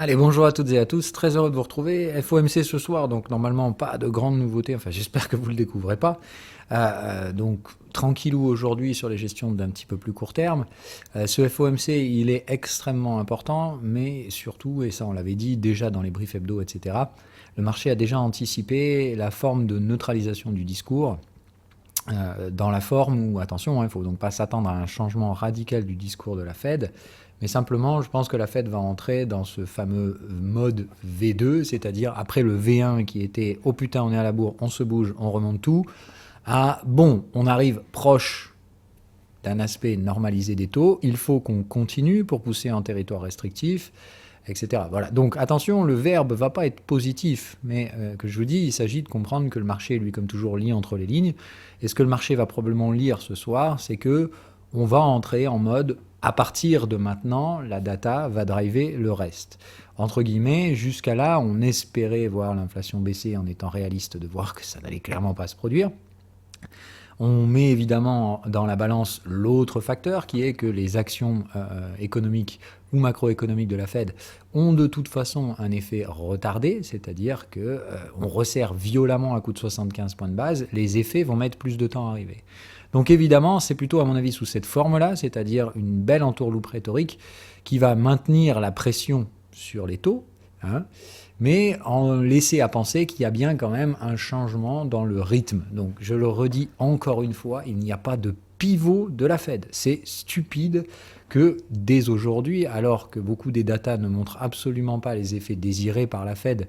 Allez, bonjour à toutes et à tous, très heureux de vous retrouver. FOMC ce soir, donc normalement pas de grandes nouveautés, enfin j'espère que vous ne le découvrez pas. Donc tranquillou aujourd'hui sur les gestions d'un petit peu plus court terme. Ce FOMC, il est extrêmement important, mais surtout, et ça on l'avait dit déjà dans les briefs hebdo, etc., le marché a déjà anticipé la forme de neutralisation du discours. Dans la forme où, attention, il ne faut donc pas s'attendre à un changement radical du discours de la Fed, mais simplement, je pense que la Fed va entrer dans ce fameux mode V2, c'est-à-dire après le V1 qui était « Oh putain, on est à la bourre, on se bouge, on remonte tout », à « Bon, on arrive proche d'un aspect normalisé des taux, il faut qu'on continue pour pousser en territoire restrictif », etc. Voilà. Donc attention, le verbe ne va pas être positif, mais que je vous dis, il s'agit de comprendre que le marché, lui, comme toujours, lit entre les lignes. Et ce que le marché va probablement lire ce soir, c'est que on va entrer en mode à partir de maintenant, la data va driver le reste. Entre guillemets, jusqu'à là, on espérait voir l'inflation baisser en étant réaliste de voir que ça n'allait clairement pas se produire. On met évidemment dans la balance l'autre facteur qui est que les actions économiques ou macroéconomiques de la Fed ont de toute façon un effet retardé, c'est-à-dire qu'on resserre violemment à coup de 75 points de base, les effets vont mettre plus de temps à arriver. Donc évidemment, c'est plutôt à mon avis sous cette forme-là, c'est-à-dire une belle entourloupe rhétorique qui va maintenir la pression sur les taux, hein, mais en laisser à penser qu'il y a bien quand même un changement dans le rythme. Donc je le redis encore une fois, il n'y a pas de pivot de la Fed. C'est stupide que dès aujourd'hui, alors que beaucoup des datas ne montrent absolument pas les effets désirés par la Fed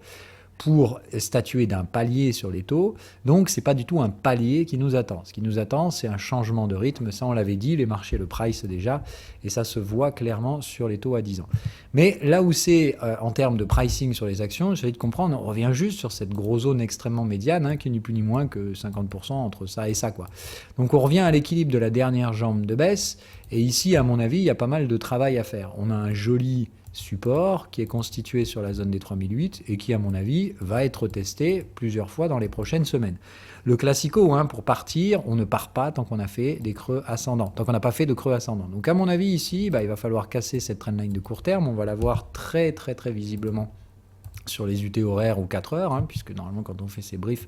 pour statuer d'un palier sur les taux. Donc, ce n'est pas du tout un palier qui nous attend. Ce qui nous attend, c'est un changement de rythme. Ça, on l'avait dit, les marchés le price déjà, et ça se voit clairement sur les taux à 10 ans. Mais là où c'est en termes de pricing sur les actions, j'essaie de comprendre, on revient juste sur cette grosse zone extrêmement médiane, hein, qui est ni plus ni moins que 50% entre ça et ça, quoi. Donc, on revient à l'équilibre de la dernière jambe de baisse, et ici, à mon avis, il y a pas mal de travail à faire. On a un joli support qui est constitué sur la zone des 3008 et qui, à mon avis, va être testé plusieurs fois dans les prochaines semaines. Le classico, hein, pour partir, on ne part pas tant qu'on a fait des creux ascendants, tant qu'on n'a pas fait de creux ascendants. Donc à mon avis, ici, il va falloir casser cette trendline de court terme. On va la voir très très très visiblement sur les UT horaires ou 4 heures, hein, puisque normalement quand on fait ces briefs,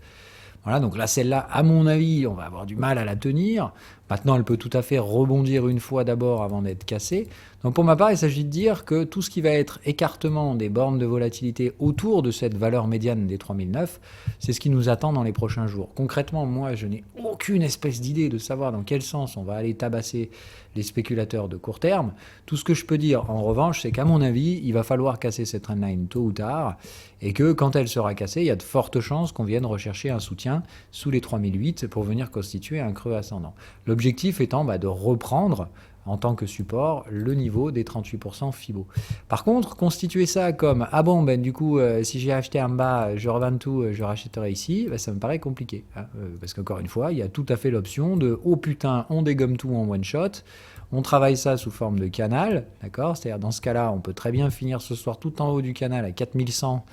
voilà, donc là, celle-là, à mon avis, on va avoir du mal à la tenir. Maintenant, elle peut tout à fait rebondir une fois d'abord avant d'être cassée. Donc pour ma part, il s'agit de dire que tout ce qui va être écartement des bornes de volatilité autour de cette valeur médiane des 3009, c'est ce qui nous attend dans les prochains jours. Concrètement, moi, je n'ai aucune espèce d'idée de savoir dans quel sens on va aller tabasser les spéculateurs de court terme. Tout ce que je peux dire, en revanche, c'est qu'à mon avis, il va falloir casser cette trendline tôt ou tard, et que quand elle sera cassée, il y a de fortes chances qu'on vienne rechercher un soutien sous les 3008 pour venir constituer un creux ascendant. L'objectif étant de reprendre en tant que support le niveau des 38% FIBO. Par contre, constituer ça comme « Ah bon, du coup, si j'ai acheté en bas, je revends tout, je rachèterai ici ça me paraît compliqué. Hein, parce qu'encore une fois, il y a tout à fait l'option de « Oh putain, on dégomme tout en one shot ». On travaille ça sous forme de canal, d'accord? C'est-à-dire dans ce cas-là, on peut très bien finir ce soir tout en haut du canal à 4100.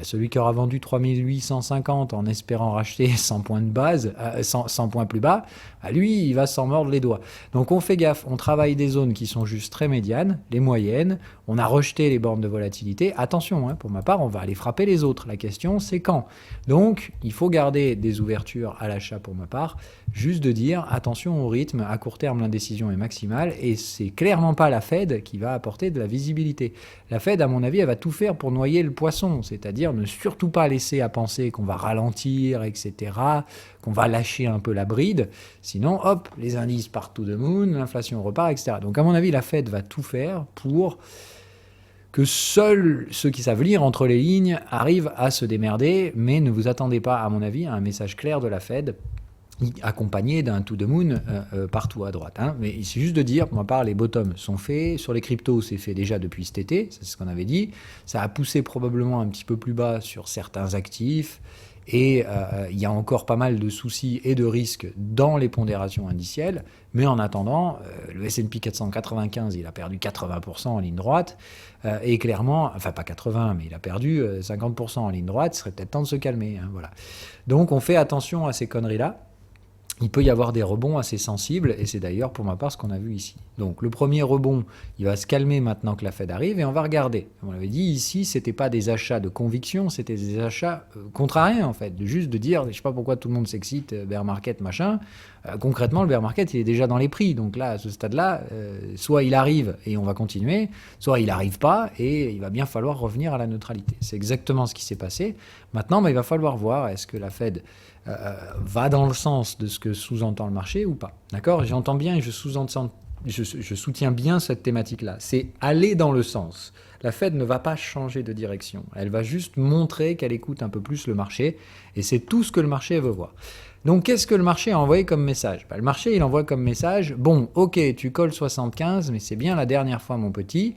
Celui qui aura vendu 3850 en espérant racheter 100 points de base, 100 points plus bas, lui, il va s'en mordre les doigts. Donc on fait gaffe, on travaille des zones qui sont juste très médianes, les moyennes, on a rejeté les bornes de volatilité. Attention, hein, pour ma part, on va aller frapper les autres. La question, c'est quand. Donc, il faut garder des ouvertures à l'achat pour ma part, juste de dire attention au rythme, à court terme, l'indécision est maximale, et c'est clairement pas la Fed qui va apporter de la visibilité. La Fed, à mon avis, elle va tout faire pour noyer le poisson, c'est-à-dire ne surtout pas laisser à penser qu'on va ralentir, etc., qu'on va lâcher un peu la bride, sinon, hop, les indices partent to the moon, l'inflation repart, etc. Donc, à mon avis, la Fed va tout faire pour que seuls ceux qui savent lire entre les lignes arrivent à se démerder, mais ne vous attendez pas, à mon avis, à un message clair de la Fed accompagné d'un to the moon partout à droite. Hein. Mais c'est juste de dire, pour ma part, les bottoms sont faits. Sur les cryptos, c'est fait déjà depuis cet été, c'est ce qu'on avait dit. Ça a poussé probablement un petit peu plus bas sur certains actifs. Et il y a encore pas mal de soucis et de risques dans les pondérations indicielles. Mais en attendant, le S&P 495, il a perdu 80% en ligne droite. Et clairement, enfin pas 80, mais il a perdu 50% en ligne droite. Ce serait peut-être temps de se calmer. Hein, voilà. Donc on fait attention à ces conneries-là. il peut y avoir des rebonds assez sensibles, et c'est d'ailleurs pour ma part ce qu'on a vu ici. Donc le premier rebond, il va se calmer maintenant que la Fed arrive, et on va regarder. Comme on l'avait dit, ici, c'était pas des achats de conviction, c'était des achats contrariens en fait, juste de dire, je sais pas pourquoi tout le monde s'excite, bear market, machin. Concrètement, le bear market, il est déjà dans les prix, donc là, à ce stade-là, soit il arrive et on va continuer, soit il n'arrive pas, et il va bien falloir revenir à la neutralité. C'est exactement ce qui s'est passé. Maintenant, il va falloir voir, est-ce que la Fed va dans le sens de ce que sous-entend le marché ou pas. D'accord ? J'entends bien et je soutiens bien cette thématique-là. C'est aller dans le sens. La Fed ne va pas changer de direction. Elle va juste montrer qu'elle écoute un peu plus le marché, et c'est tout ce que le marché veut voir. Donc, qu'est-ce que le marché a envoyé comme message ? Le marché, il envoie comme message, bon, ok, tu colles 75, mais c'est bien la dernière fois, mon petit.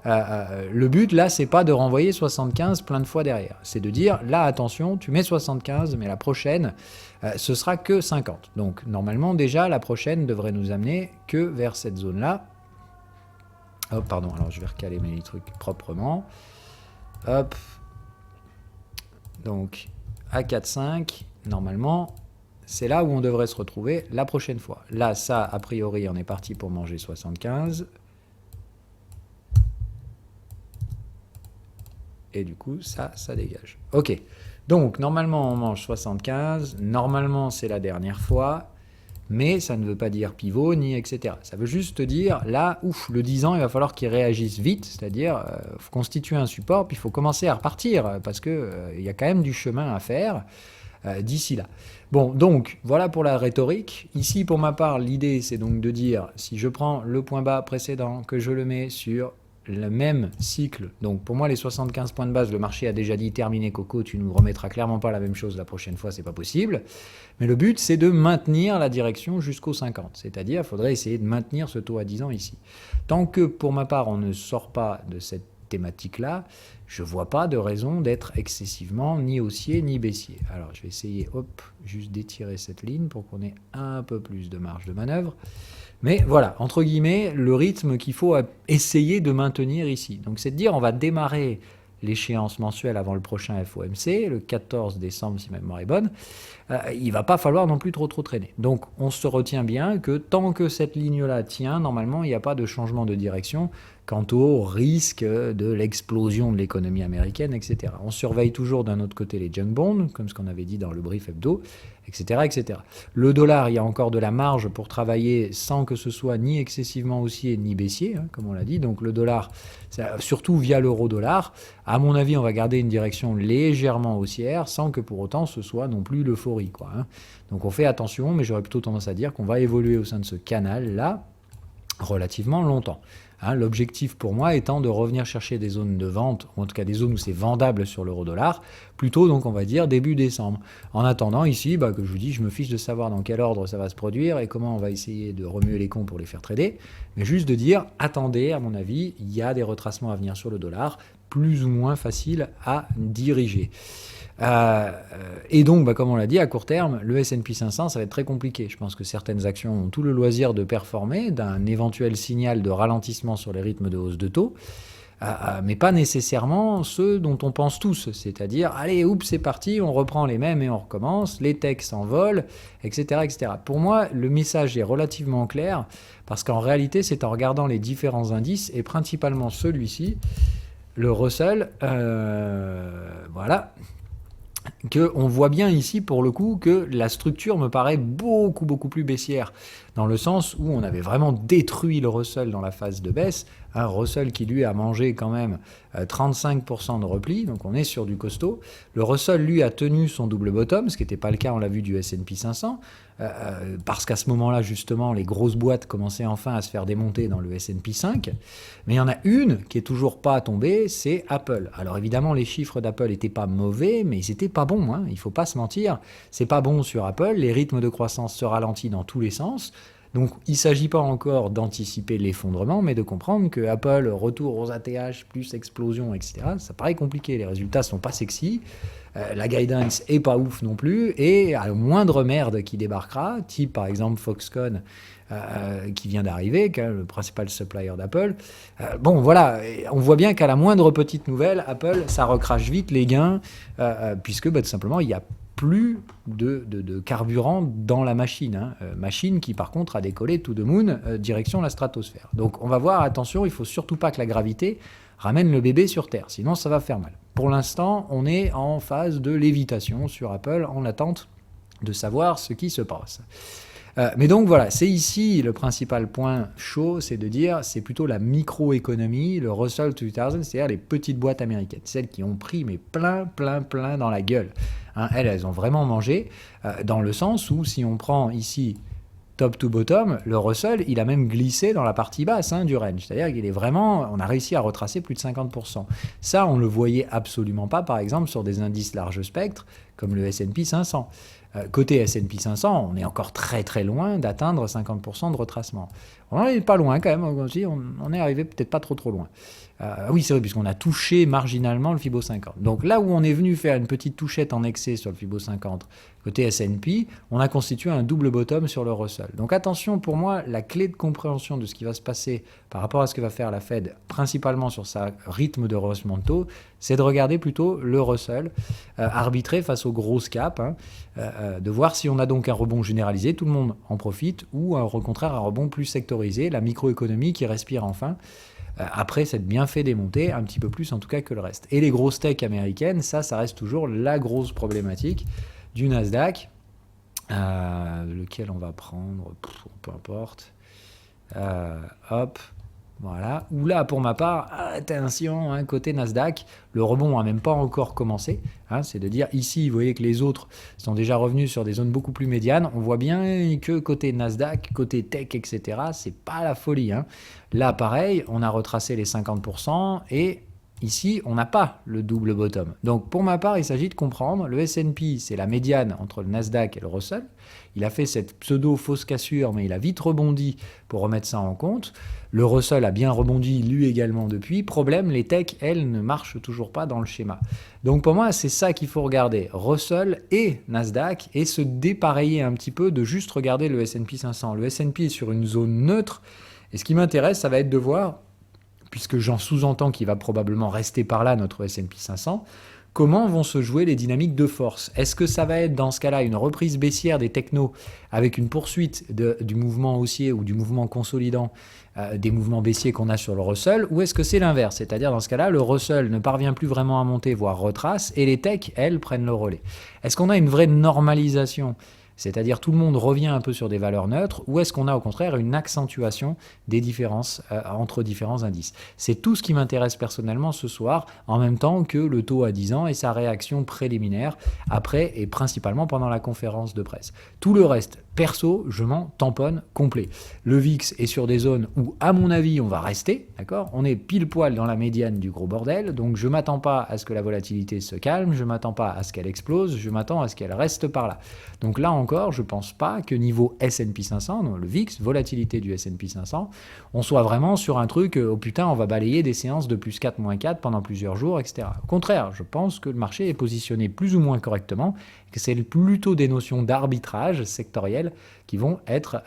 Le but, là, c'est pas de renvoyer 75 plein de fois derrière. C'est de dire, là, attention, tu mets 75, mais la prochaine, ce sera que 50. Donc, normalement, déjà, la prochaine devrait nous amener que vers cette zone-là. Hop, pardon, alors je vais recaler mes trucs proprement. Hop. Donc, à 4,5, normalement, c'est là où on devrait se retrouver la prochaine fois. Là, ça, a priori, on est parti pour manger 75. Et du coup, ça dégage. Ok. Donc, normalement, on mange 75. Normalement, c'est la dernière fois. Mais ça ne veut pas dire pivot, ni etc. Ça veut juste dire, là, ouf, le 10 ans, il va falloir qu'il réagisse vite. C'est-à-dire, il faut constituer un support, puis il faut commencer à repartir. Parce qu'il y a quand même du chemin à faire d'ici là. Bon, donc, voilà pour la rhétorique. Ici, pour ma part, l'idée, c'est donc de dire, si je prends le point bas précédent, que je le mets sur le même cycle. Donc pour moi, les 75 points de base, le marché a déjà dit terminé Coco, tu nous remettras clairement pas la même chose la prochaine fois, c'est pas possible. Mais le but, c'est de maintenir la direction jusqu'au 50. C'est-à-dire, il faudrait essayer de maintenir ce taux à 10 ans ici. Tant que pour ma part, on ne sort pas de cette thématique-là, je vois pas de raison d'être excessivement ni haussier ni baissier. Alors je vais essayer, hop, juste d'étirer cette ligne pour qu'on ait un peu plus de marge de manœuvre. Mais voilà, entre guillemets, le rythme qu'il faut essayer de maintenir ici. Donc c'est de dire, on va démarrer l'échéance mensuelle avant le prochain FOMC, le 14 décembre si ma mémoire est bonne. Il ne va pas falloir non plus trop traîner. Donc on se retient bien que tant que cette ligne-là tient, normalement, il n'y a pas de changement de direction quant au risque de l'explosion de l'économie américaine, etc. On surveille toujours d'un autre côté les junk bonds, comme ce qu'on avait dit dans le brief hebdo, etc., etc. Le dollar, il y a encore de la marge pour travailler sans que ce soit ni excessivement haussier ni baissier, hein, comme on l'a dit. Donc le dollar, surtout via l'euro-dollar, à mon avis, on va garder une direction légèrement haussière sans que pour autant ce soit non plus l'euphorie, quoi, hein. Donc on fait attention, mais j'aurais plutôt tendance à dire qu'on va évoluer au sein de ce canal-là relativement longtemps. Hein, l'objectif pour moi étant de revenir chercher des zones de vente, ou en tout cas des zones où c'est vendable sur l'euro-dollar, plutôt donc on va dire début décembre. En attendant ici, que je vous dis, je me fiche de savoir dans quel ordre ça va se produire et comment on va essayer de remuer les cons pour les faire trader, mais juste de dire, attendez, à mon avis, il y a des retracements à venir sur le dollar, plus ou moins faciles à diriger. Et donc, comme on l'a dit, à court terme, le S&P 500, ça va être très compliqué. Je pense que certaines actions ont tout le loisir de performer, d'un éventuel signal de ralentissement sur les rythmes de hausse de taux, mais pas nécessairement ceux dont on pense tous. C'est-à-dire, allez, oups, c'est parti, on reprend les mêmes et on recommence, les techs s'envolent, etc., etc. Pour moi, le message est relativement clair, parce qu'en réalité, c'est en regardant les différents indices, et principalement celui-ci, le Russell, voilà, qu'on voit bien ici, pour le coup, que la structure me paraît beaucoup plus baissière, dans le sens où on avait vraiment détruit le Russell dans la phase de baisse, un Russell qui, lui, a mangé quand même 35% de repli, donc on est sur du costaud. Le Russell, lui, a tenu son double bottom, ce qui n'était pas le cas, on l'a vu, du S&P 500, parce qu'à ce moment-là, justement, les grosses boîtes commençaient enfin à se faire démonter dans le S&P 5. Mais il y en a une qui est toujours pas tombée, c'est Apple. Alors évidemment, les chiffres d'Apple n'étaient pas mauvais, mais ils n'étaient pas bons, hein, il ne faut pas se mentir. C'est pas bon sur Apple, les rythmes de croissance se ralentissent dans tous les sens. Donc il ne s'agit pas encore d'anticiper l'effondrement, mais de comprendre que Apple, retour aux ATH, plus explosion, etc., ça paraît compliqué, les résultats ne sont pas sexy. La guidance est pas ouf non plus, et à la moindre merde qui débarquera, type par exemple Foxconn qui vient d'arriver, qui est le principal supplier d'Apple, bon voilà, on voit bien qu'à la moindre petite nouvelle, Apple, ça recrache vite les gains, puisque tout simplement il y a plus de carburant dans la machine. Machine qui, par contre, a décollé to the moon, direction la stratosphère. Donc, on va voir, attention, il ne faut surtout pas que la gravité ramène le bébé sur Terre, sinon ça va faire mal. Pour l'instant, on est en phase de lévitation sur Apple, en attente de savoir ce qui se passe. Mais donc voilà, c'est ici le principal point chaud, c'est de dire, c'est plutôt la microéconomie, le Russell 2000, c'est-à-dire les petites boîtes américaines, celles qui ont pris mais plein dans la gueule. Elles ont vraiment mangé, dans le sens où si on prend ici top to bottom, le Russell, il a même glissé dans la partie basse du range. C'est-à-dire qu'il est vraiment, on a réussi à retracer plus de 50%. Ça, on ne le voyait absolument pas, par exemple, sur des indices large spectre, comme le S&P 500. Côté S&P 500, on est encore très loin d'atteindre 50% de retracement. On n'est pas loin quand même, on est arrivé peut-être pas trop loin. Oui, c'est vrai, puisqu'on a touché marginalement le Fibo 50. Donc là où on est venu faire une petite touchette en excès sur le Fibo 50, côté S&P, on a constitué un double bottom sur le Russell. Donc attention, pour moi, la clé de compréhension de ce qui va se passer par rapport à ce que va faire la Fed, principalement sur sa rythme de rehaussement de taux, c'est de regarder plutôt le Russell, arbitrer face aux grosses caps, de voir si on a donc un rebond généralisé, tout le monde en profite, ou au contraire un rebond plus sectorisé, la microéconomie qui respire enfin, après s'être bien fait démonter, un petit peu plus en tout cas que le reste. Et les grosses tech américaines, ça reste toujours la grosse problématique du Nasdaq, lequel on va prendre, peu importe, hop, voilà, où là pour ma part, attention, côté Nasdaq, le rebond n'a même pas encore commencé, c'est de dire ici, vous voyez que les autres sont déjà revenus sur des zones beaucoup plus médianes, on voit bien que côté Nasdaq, côté tech, etc., c'est pas la folie. Là pareil, on a retracé les 50% et ici, on n'a pas le double bottom. Donc, pour ma part, il s'agit de comprendre, le S&P, c'est la médiane entre le Nasdaq et le Russell. Il a fait cette pseudo-fausse cassure, mais il a vite rebondi pour remettre ça en compte. Le Russell a bien rebondi, lui également, depuis. Problème, les techs, elles, ne marchent toujours pas dans le schéma. Donc, pour moi, c'est ça qu'il faut regarder. Russell et Nasdaq, et se dépareiller un petit peu de juste regarder le S&P 500. Le S&P est sur une zone neutre, et ce qui m'intéresse, ça va être de voir, puisque j'en sous-entends qu'il va probablement rester par là, notre S&P 500, comment vont se jouer les dynamiques de force? Est-ce que ça va être, dans ce cas-là, une reprise baissière des technos avec une poursuite du mouvement haussier ou du mouvement consolidant des mouvements baissiers qu'on a sur le Russell, ou est-ce que c'est l'inverse? C'est-à-dire, dans ce cas-là, le Russell ne parvient plus vraiment à monter, voire retrace, et les techs, elles, prennent le relais. Est-ce qu'on a une vraie normalisation? C'est-à-dire tout le monde revient un peu sur des valeurs neutres, ou est-ce qu'on a au contraire une accentuation des différences entre différents indices? C'est tout ce qui m'intéresse personnellement ce soir, en même temps que le taux à 10 ans et sa réaction préliminaire après et principalement pendant la conférence de presse. Tout le reste, perso, je m'en tamponne complet. Le VIX est sur des zones où, à mon avis, on va rester, d'accord? On est pile poil dans la médiane du gros bordel, donc je ne m'attends pas à ce que la volatilité se calme, je ne m'attends pas à ce qu'elle explose, je m'attends à ce qu'elle reste par là. Donc là encore, je ne pense pas que niveau S&P 500, donc le VIX, volatilité du S&P 500, on soit vraiment sur un truc, oh putain, on va balayer des séances de plus 4, moins 4 pendant plusieurs jours, etc. Au contraire, je pense que le marché est positionné plus ou moins correctement, que c'est plutôt des notions d'arbitrage sectoriel qui vont être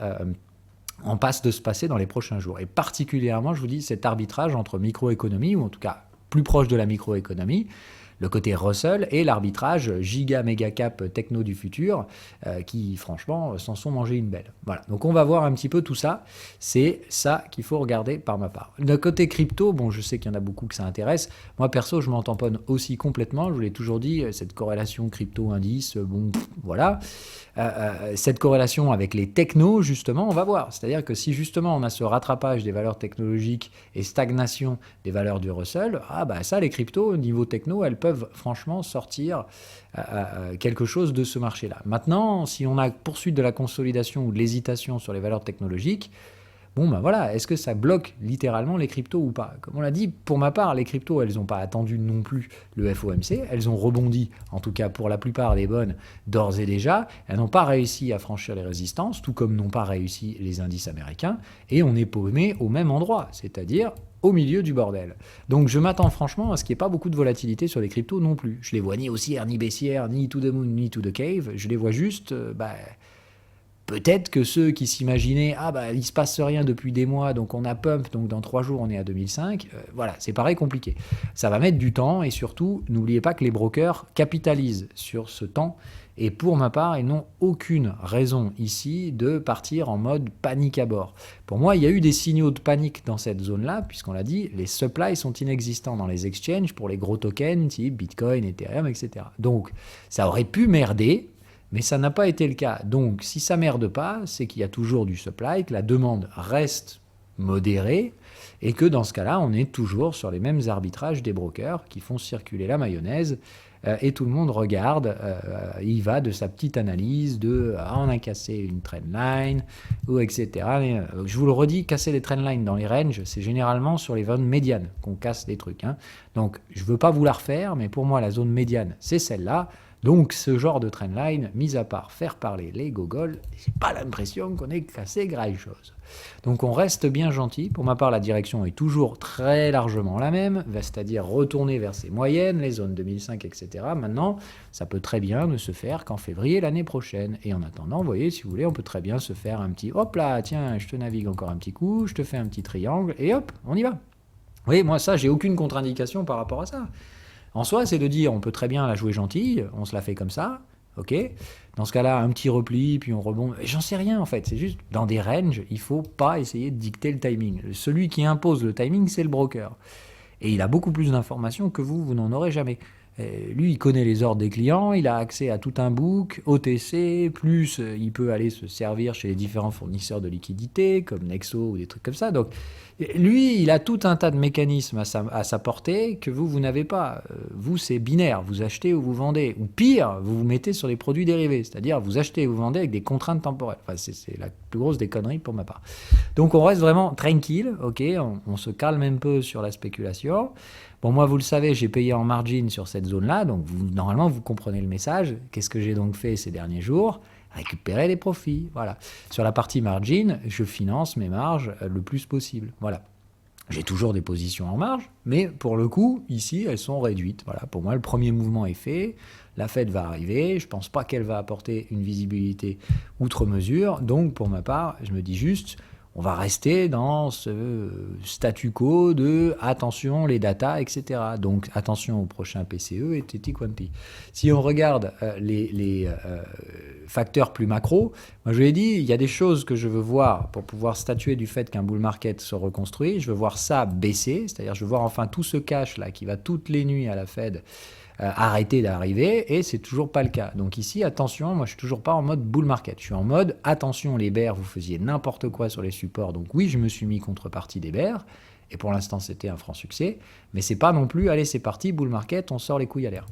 en passe de se passer dans les prochains jours. Et particulièrement, je vous dis, cet arbitrage entre microéconomie, ou en tout cas plus proche de la microéconomie, le côté Russell et l'arbitrage giga méga cap techno du futur qui franchement s'en sont mangés une belle. Voilà, donc on va voir un petit peu tout ça, c'est ça qu'il faut regarder par ma part. Le côté crypto, bon je sais qu'il y en a beaucoup que ça intéresse, moi perso je m'en tamponne aussi complètement, je vous l'ai toujours dit, cette corrélation crypto-indice, bon voilà, cette corrélation avec les technos justement, on va voir, c'est-à-dire que si justement on a ce rattrapage des valeurs technologiques et stagnation des valeurs du Russell, ça les cryptos au niveau techno, elles peuvent franchement sortir quelque chose de ce marché-là. Maintenant, si on a poursuite de la consolidation ou de l'hésitation sur les valeurs technologiques, voilà, est-ce que ça bloque littéralement les cryptos ou pas? Comme on l'a dit, pour ma part, les cryptos, elles n'ont pas attendu non plus le FOMC, elles ont rebondi, en tout cas pour la plupart des bonnes, d'ores et déjà, elles n'ont pas réussi à franchir les résistances, tout comme n'ont pas réussi les indices américains, et on est paumé au même endroit, c'est-à-dire au milieu du bordel. Donc je m'attends franchement à ce qu'il n'y ait pas beaucoup de volatilité sur les cryptos non plus. Je les vois ni haussières, ni baissières, ni to the moon, ni to the cave, je les vois juste Peut-être que ceux qui s'imaginaient « Ah bah il se passe rien depuis des mois, donc on a pump, donc dans 3 jours on est à 2005 », voilà, c'est pareil compliqué. Ça va mettre du temps et surtout, n'oubliez pas que les brokers capitalisent sur ce temps et pour ma part, ils n'ont aucune raison ici de partir en mode panique à bord. Pour moi, il y a eu des signaux de panique dans cette zone-là, puisqu'on l'a dit, les supplies sont inexistants dans les exchanges pour les gros tokens type Bitcoin, Ethereum, etc. Donc, ça aurait pu merder, mais ça n'a pas été le cas. Donc, si ça merde pas, c'est qu'il y a toujours du supply, que la demande reste modérée, et que dans ce cas-là, on est toujours sur les mêmes arbitrages des brokers qui font circuler la mayonnaise, et tout le monde regarde, il va de sa petite analyse de on a cassé une trendline, ou etc. Mais, je vous le redis, casser les trendlines dans les ranges, c'est généralement sur les zones médianes qu'on casse des trucs. Donc, je ne veux pas vous la refaire, mais pour moi, la zone médiane, c'est celle-là. Donc, ce genre de trendline, mis à part faire parler les gogoles, j'ai pas l'impression qu'on ait cassé grave chose. Donc, on reste bien gentil. Pour ma part, la direction est toujours très largement la même, c'est-à-dire retourner vers ces moyennes, les zones 2005, etc. Maintenant, ça peut très bien ne se faire qu'en février l'année prochaine. Et en attendant, vous voyez, si vous voulez, on peut très bien se faire un petit hop là, tiens, je te navigue encore un petit coup, je te fais un petit triangle, et hop, on y va. Vous voyez, moi, ça, j'ai aucune contre-indication par rapport à ça. En soi, c'est de dire, on peut très bien la jouer gentille, on se la fait comme ça, ok. Dans ce cas-là, un petit repli, puis on rebondit. J'en sais rien, en fait. C'est juste, dans des ranges, il ne faut pas essayer de dicter le timing. Celui qui impose le timing, c'est le broker. Et il a beaucoup plus d'informations que vous n'en aurez jamais. Lui, il connaît les ordres des clients, il a accès à tout un book, OTC, plus il peut aller se servir chez les différents fournisseurs de liquidités, comme Nexo ou des trucs comme ça. Donc, lui, il a tout un tas de mécanismes à sa portée que vous n'avez pas. Vous, c'est binaire, vous achetez ou vous vendez. Ou pire, vous vous mettez sur les produits dérivés, c'est-à-dire vous achetez et vous vendez avec des contraintes temporelles. Enfin, c'est la plus grosse des conneries pour ma part. Donc, on reste vraiment tranquille, ok, on se calme un peu sur la spéculation. Bon, moi, vous le savez, j'ai payé en margin sur cette zone-là, donc normalement, vous comprenez le message. Qu'est-ce que j'ai donc fait ces derniers jours ? Récupérer les profits, voilà. Sur la partie margin, je finance mes marges le plus possible, voilà. J'ai toujours des positions en marge, mais pour le coup, ici, elles sont réduites. Voilà, pour moi, le premier mouvement est fait, la Fed va arriver, je ne pense pas qu'elle va apporter une visibilité outre mesure, donc pour ma part, je me dis juste... On va rester dans ce statu quo de attention les data, etc. Donc attention au prochain PCE et Teti Quanti. Si on regarde les facteurs plus macro, moi je vous l'ai dit, il y a des choses que je veux voir pour pouvoir statuer du fait qu'un bull market se reconstruit. Je veux voir ça baisser, c'est-à-dire je veux voir enfin tout ce cash là qui va toutes les nuits à la Fed arrêter d'arriver, et c'est toujours pas le cas. Donc ici, attention, moi je suis toujours pas en mode bull market, je suis en mode attention les bears, vous faisiez n'importe quoi sur les supports, donc oui, je me suis mis contrepartie des bears, et pour l'instant c'était un franc succès, mais c'est pas non plus, allez c'est parti, bull market, on sort les couilles à l'air.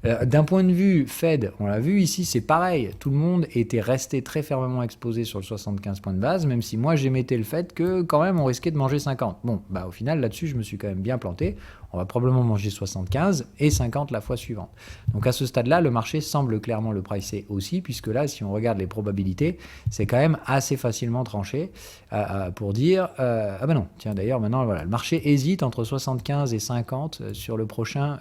D'un point de vue Fed, on l'a vu ici, c'est pareil. Tout le monde était resté très fermement exposé sur le 75 points de base, même si moi j'émettais le fait que quand même on risquait de manger 50. Bon, bah au final là-dessus je me suis quand même bien planté. On va probablement manger 75 et 50 la fois suivante. Donc à ce stade-là, le marché semble clairement le pricer aussi, puisque là, si on regarde les probabilités, c'est quand même assez facilement tranché pour dire ah ben non, tiens d'ailleurs maintenant voilà, le marché hésite entre 75 et 50 sur le prochain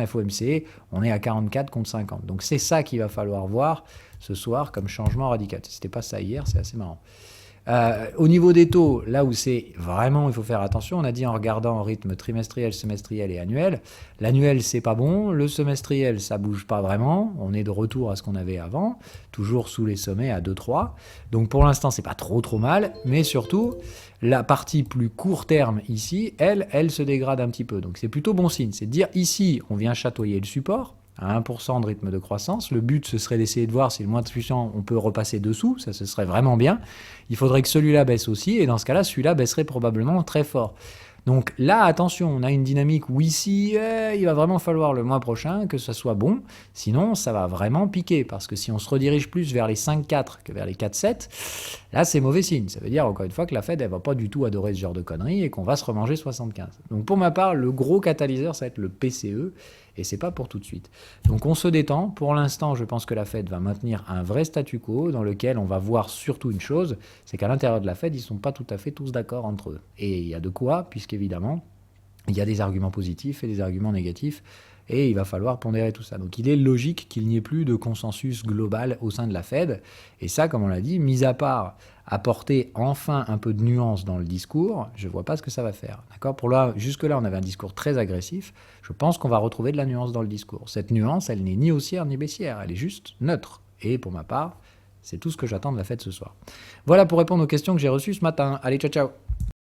FOMC. On est à 44 contre 50. Donc c'est ça qu'il va falloir voir ce soir comme changement radical. C'était pas ça hier, c'est assez marrant. Au niveau des taux, là où c'est vraiment, il faut faire attention, on a dit en regardant en rythme trimestriel, semestriel et annuel. L'annuel, c'est pas bon. Le semestriel, ça bouge pas vraiment. On est de retour à ce qu'on avait avant, toujours sous les sommets à 2-3. Donc pour l'instant, c'est pas trop mal. Mais surtout, la partie plus court terme ici, elle se dégrade un petit peu. Donc c'est plutôt bon signe. C'est de dire ici, on vient chatoyer le support à 1% de rythme de croissance. Le but, ce serait d'essayer de voir si le moins puissant, on peut repasser dessous. Ça, ce serait vraiment bien. Il faudrait que celui-là baisse aussi. Et dans ce cas-là, celui-là baisserait probablement très fort. Donc là, attention, on a une dynamique où ici, il va vraiment falloir le mois prochain que ça soit bon. Sinon, ça va vraiment piquer. Parce que si on se redirige plus vers les 5,4 que vers les 4,7, là, c'est mauvais signe. Ça veut dire, encore une fois, que la Fed, elle ne va pas du tout adorer ce genre de conneries et qu'on va se remanger 75. Donc pour ma part, le gros catalyseur, ça va être le PCE. Et c'est pas pour tout de suite. Donc on se détend. Pour l'instant, je pense que la Fed va maintenir un vrai statu quo dans lequel on va voir surtout une chose, c'est qu'à l'intérieur de la Fed, ils ne sont pas tout à fait tous d'accord entre eux. Et il y a de quoi, puisqu'évidemment, il y a des arguments positifs et des arguments négatifs. et il va falloir pondérer tout ça. Donc il est logique qu'il n'y ait plus de consensus global au sein de la Fed, et ça, comme on l'a dit, mis à part apporter enfin un peu de nuance dans le discours, je ne vois pas ce que ça va faire. D'accord ? Jusque-là, on avait un discours très agressif. Je pense qu'on va retrouver de la nuance dans le discours. Cette nuance, elle n'est ni haussière ni baissière, elle est juste neutre. Et pour ma part, c'est tout ce que j'attends de la Fed ce soir. Voilà pour répondre aux questions que j'ai reçues ce matin. Allez, ciao ciao.